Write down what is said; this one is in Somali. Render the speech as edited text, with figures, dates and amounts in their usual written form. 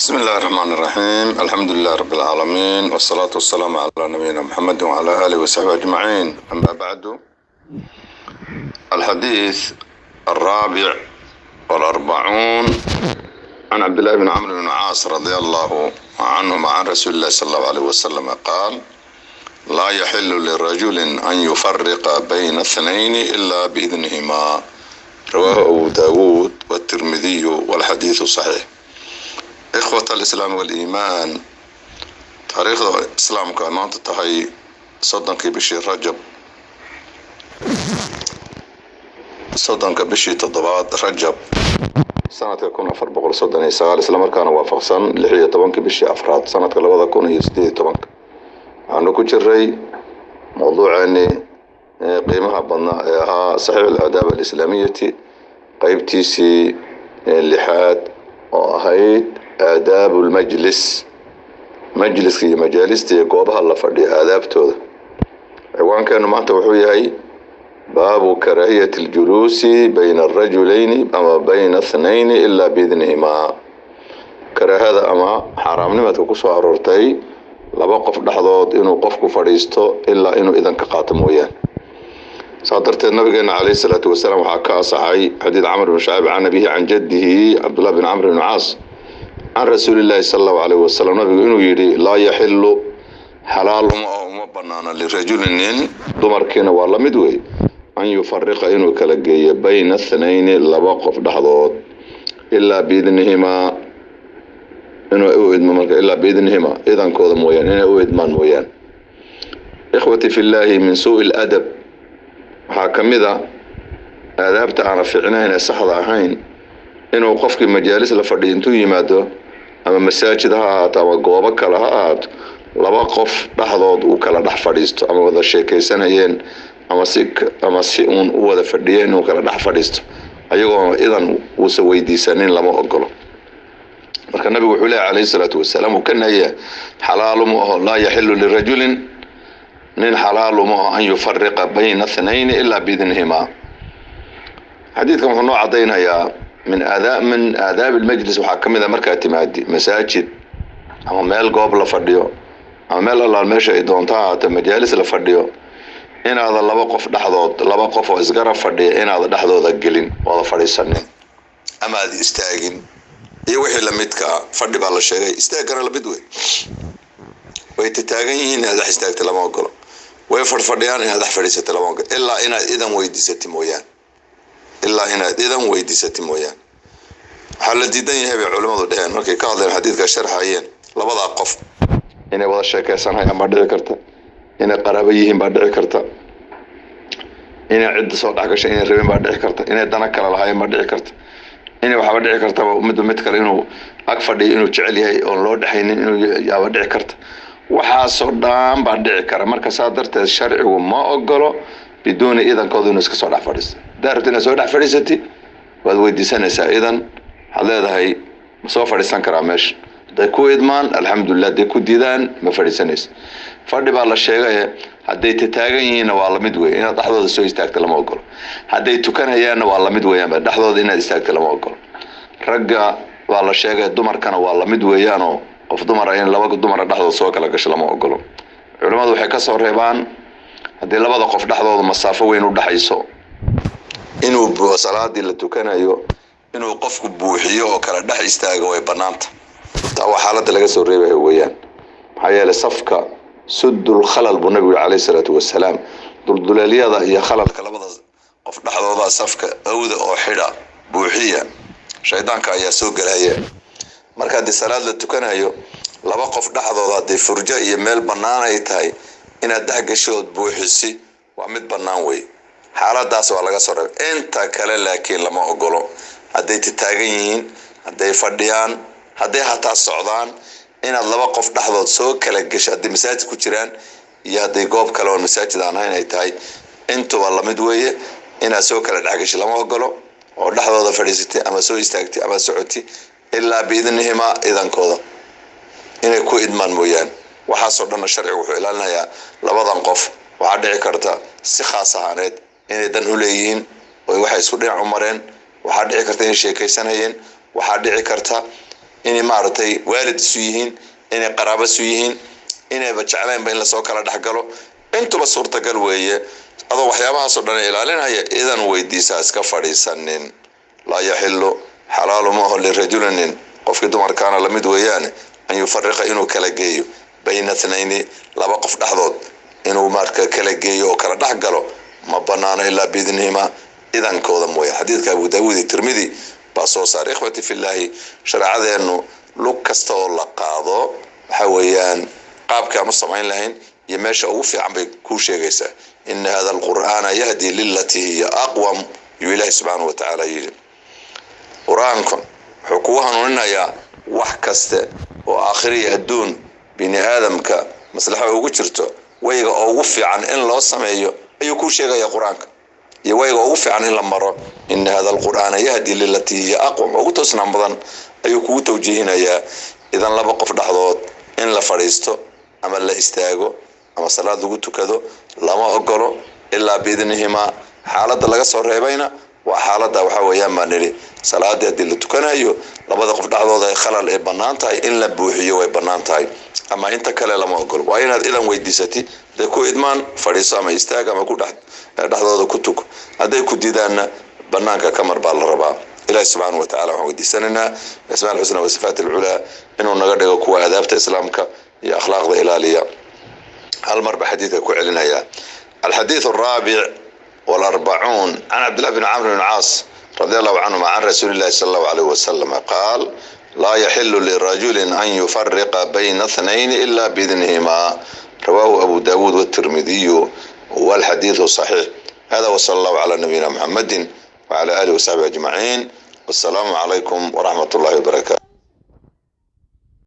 بسم الله الرحمن الرحيم. الحمد لله رب العالمين، والصلاة والسلام على نبينا محمد وعلى آله وصحبه أجمعين. أما بعد، الحديث الرابع والأربعون عن عبد الله بن عمرو بن العاص رضي الله عنهما عن رسول الله صلى الله عليه وسلم قال: لا يحل لرجل أن يفرق بين اثنين إلا بإذنهما. رواه أبو داود والترمذي والحديث صحيح. إخوة الإسلام والإيمان، تاريخ الإسلام كمان تهي صدق بشي رجب، صدق بشي تضباط رجب سنة يكون أفر بقول صدني سغال إسلام كان وافقصا لحية طبنك بشي أفراد سنة كالوضع كون يسدي طبنك عنو كجري موضوع أني قيمها بنا صحيح الآداب الإسلامية قيبتي سي اللحاد وهيد آداب المجلس، مجلس هي مجالستي قوبها الله فردي آدابته. عوان كانوا معته وحوياي باب كراهية الجلوس بين الرجلين أما بين اثنين إلا بإذنهما. كراهة هذا أما حرام نما تكسو عرورتي لبقف لحظات إنه قفك فريستو إلا إنه إذن كقاتم ويان. صادرت النبي عليه الصلاة والسلام وحكى صحيح حديث عمرو بن شعيب عن أبيه عن جده عبد الله بن عمرو بن العاص عن رسول الله صلى الله عليه وسلم نبي إنه يري لا يحل حلال ما بنانا لرجل دمركين والله مدوي أن يفرق إنه كالجي بين اثنين لبقف لحظات إلا بإذنهما إنه إلا بإذنهما إذن كذا مويان إنه إدمان مويان. إخوتي في الله، من سوء الأدب حاكمذا آدابت أنا في عناين الصحة هين إنه قفك مجالس لفردين تو يمادو أما مساجد هات أما قوابك لهات لبا قف لحظات وكلا دح فريستو أما وذا شيكي سنين أما سيئون وذا فردين وكلا دح فريستو أيضا إذن وسويدي سنين لما أقله. marka nabigu wuxuu leeyahay alayhi salatu wasalaam uu kanaya halaalu ma la yahillu lirajulin nin halaalu ma an yufarriqa bayna ithnayn illa biidnihima. xadiidkan wuxuu noo cadeynayaa min aadaab almajlis waxa kamida marka timaadi masaajid ama meel goob la fadhiyo ama meel alla meesha ay doontaa ta majaalis la fadhiyo inaad laba qof dhaxdood laba qof oo isgarab fadhiyo inaad dhaxdooda gelin wada fadhiisanin ama aad istaagin iyo wixii la midka fadhi baa la sheegay istaagana la mid way taagan yihiin inaad istaagto lama ogolo, way fadhiyaan inaad fadhiisato lama ogolo ilaa inaad idan weydiisato mooyaan waxa la diidan yahay bay culimadu dhaheen markay ka hadleen xadiidka sharxayeen labada qof inay wada sheekaysanayaan ama dhici karta inay qaraabo yihiin baa dhici karta inay cid soo dhaxgashay inay rabeen baa dhici karta inay dana kala lahaayeen baa dhici karta inay waxa dhici karta mid kale inuu ag fadhiyo inuu jecel yahay oo loo dhaxaynin inuu yaaba dhici karta waxa soo dhaan baa dhici kara. marka saadarteed sharcigu ma ogolo بدون إذن كودون إسكسو دح فريس دارت إن سو دح فريستي واد ويديسانيسا إذن هذا هي مسو فريسان كرامش دا كو إدمان الحمد لله دا كو ديدان ما فريسانيس فردي بالله الشيغاية هدي تتاغيين والله مدوي إنا دحضو سو يستاكت لما أقول هدي تكان هيانا والله مدوي ياما دحضو إنا يستاكت لما أقول رقا والله الشيغاية دمر كان والله مدوي يانو قف دمر أين لواق دمر دحضو سوكا لقش لما أقول علماء وحي كسو ريبان haddii labada qof dhaxdooda masaafo weyn u dhaxayso inuu salaadii la tukanayo inuu qofku buuxiyo oo kala dhax istaago way banaanta taa waxa xaaladda laga soo reebay weeyaan. maxaa yeelay safka sudul khalal bu nabiga alayhi salatu wasalaam duldulaaliyada iyo khalalka labada qof dhaxdooda safka awda oo xidha buuxiya shaydaanka ayaa soo galaya. marka haddii salaad la tukanayo laba qof dhaxdooda haddii furjo iyo meel banaan ay tahay inaad dhaxgashood buuxisi waa mid banaan way xaaladaas waa laga soo reebay. inta kale laakiin lama ogolo hadday taagan yihiin hadday fadhiyaan hadday hataa socdaan inaad laba qof dhaxdood soo kala gasho haddii masaajid ku jiraan iyo hadday goob kale oo masaajid aan ahayn ay tahay intuba la mid weeye inaad soo kala dhaxgasho lama ogolo oo dhaxdooda fadhiisatay ama soo istaagtay ama socotay ilaa biidnihima idankooda inay ku idmaan mooyaan. waxaa soo dhan sharcigu wuxuu ilaalinayaa labadan qof waxa dhici karta si khaas ahaaneed inay dan u leeyihiin oo waxay isku dhinac u mareen waxa dhici karta inay sheekaysanayeen waxa dhici karta inay maartay waalid isu yihiin inay qaraabo isu yihiin inay bajacleen in la soo kala dhaxgalo intuba suurtagal weeye adoo waxyaabahaas oo dhan ilaalinaya idan weydiisa iska fadhiisanin la yaxillu halaalu ma huwa lirajulin qofkii dumarkaana la mid weeyaan an yufarriqa inuu kala geeyo bayna ithnayni laba qof dhaxdood inuu marka kala geeyo oo kala dhaxgalo ma banaana illa biidnihima idankooda mooye xadiidka Abu Daawud Tirmidhi baa soo saaray ikhwati fillahi sharcadeenu lug kasta oo la qaado waxa weeyaan qaabka aanu samayn lahayn iyo meesha ugu fiican bay ku sheegaysaa in hada alqur'ana yahdi lillati hiya aqwam ilahi subhanahu wa ta'ala qur'aanku wuxuu ku hanuuninayaa wax kasta oo aakhiri adduun bini aadamka maslaxa ugu jirto wayga ugu fiican in loo sameeyo ayuu ku sheegaya qur'aanka iyo wayga ugu fiican in la maro in hada alqur'ana yahdi lillati hiya aqwam ugu toosnaan badan ayuu ku tawjiihinayaa idan laba qof dhaxdood in la fariisto ama la istaago ama salaad lagu tukado lama ogolo illa biidnihima xaaladda laga soo reebayna waa xaaladda waxa weeyaan ma niri salaada hadii la tukanayo labada qof dhaxdooda ay khalal ee banaan tahay in la buuxiyo way banaan tahay ama inta kale lama ogolo waa inaad idan weydiisati de ku idmaan fariiso ama istaag ama ku dhaxdooda ku tuko haday ku diidaana banaanka kamar baa la rabaa إلهي سبحانه وتعالى وحديثنا أسماء الحسنى وصفات العلى إنه نقدر كوا أدابة إسلامك يا أخلاق الإلهية المربع حديثك كعلنا يا الحديث الرابع والأربعون عن عبد الله بن عمرو بن العاص رضي الله عنهما عن رسول الله صلى الله عليه وسلم قال لا يحل للرجل أن يفرق بين اثنين إلا بإذنهما رواه أبو داود والترمذي والحديث صحيح هذا وصلى الله على نبينا محمد وعلى آله وصحبه أجمعين والسلام عليكم ورحمة الله وبركاته.